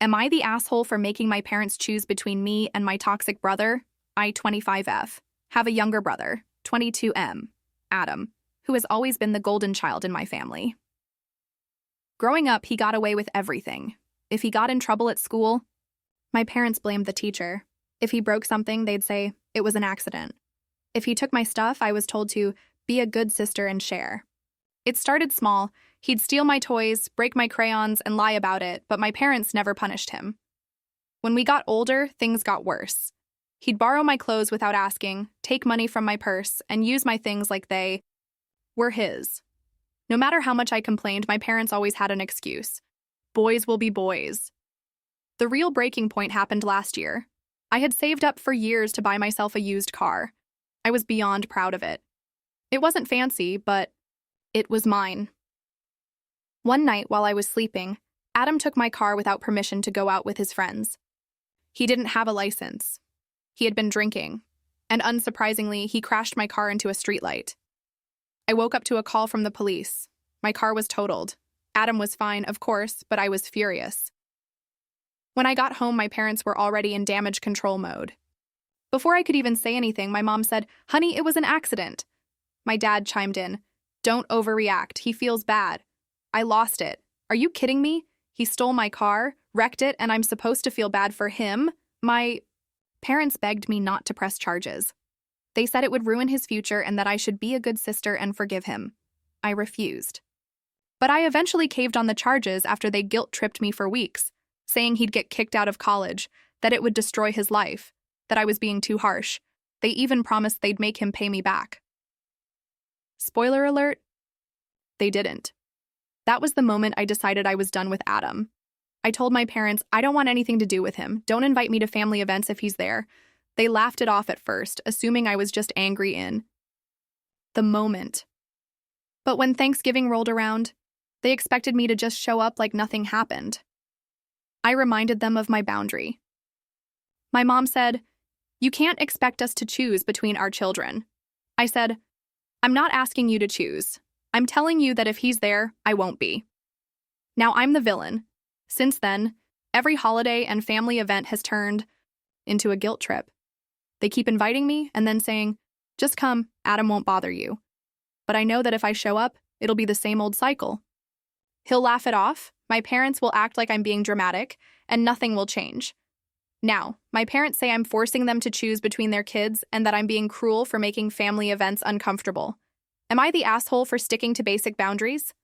Am I the asshole for making my parents choose between me and my toxic brother, I 25F, have a younger brother, 22M, Adam, who has always been the golden child in my family. Growing up, he got away with everything. If he got in trouble at school, my parents blamed the teacher. If he broke something, they'd say it was an accident. If he took my stuff, I was told to be a good sister and share. It started small. He'd steal my toys, break my crayons, and lie about it, but my parents never punished him. When we got older, things got worse. He'd borrow my clothes without asking, take money from my purse, and use my things like they were his. No matter how much I complained, my parents always had an excuse. Boys will be boys. The real breaking point happened last year. I had saved up for years to buy myself a used car. I was beyond proud of it. It wasn't fancy, but it was mine. One night while I was sleeping, Adam took my car without permission to go out with his friends. He didn't have a license. He had been drinking, and unsurprisingly, he crashed my car into a streetlight. I woke up to a call from the police. My car was totaled. Adam was fine, of course, but I was furious. When I got home, my parents were already in damage control mode. Before I could even say anything, my mom said, "Honey, it was an accident." My dad chimed in, "Don't overreact. He feels bad. I lost it. Are you kidding me? He stole my car, wrecked it, and I'm supposed to feel bad for him?" My parents begged me not to press charges. They said it would ruin his future and that I should be a good sister and forgive him. I refused. But I eventually caved on the charges after they guilt-tripped me for weeks, saying he'd get kicked out of college, that it would destroy his life, that I was being too harsh. They even promised they'd make him pay me back. Spoiler alert, they didn't. That was the moment I decided I was done with Adam. I told my parents, I don't want anything to do with him. Don't invite me to family events if he's there. They laughed it off at first, assuming I was just angry in the moment. But when Thanksgiving rolled around, they expected me to just show up like nothing happened. I reminded them of my boundary. My mom said, "You can't expect us to choose between our children." I said, "I'm not asking you to choose. I'm telling you that if he's there, I won't be." Now I'm the villain. Since then, every holiday and family event has turned into a guilt trip. They keep inviting me and then saying, "Just come, Adam won't bother you." But I know that if I show up, it'll be the same old cycle. He'll laugh it off, my parents will act like I'm being dramatic, and nothing will change. Now, my parents say I'm forcing them to choose between their kids and that I'm being cruel for making family events uncomfortable. Am I the asshole for sticking to basic boundaries?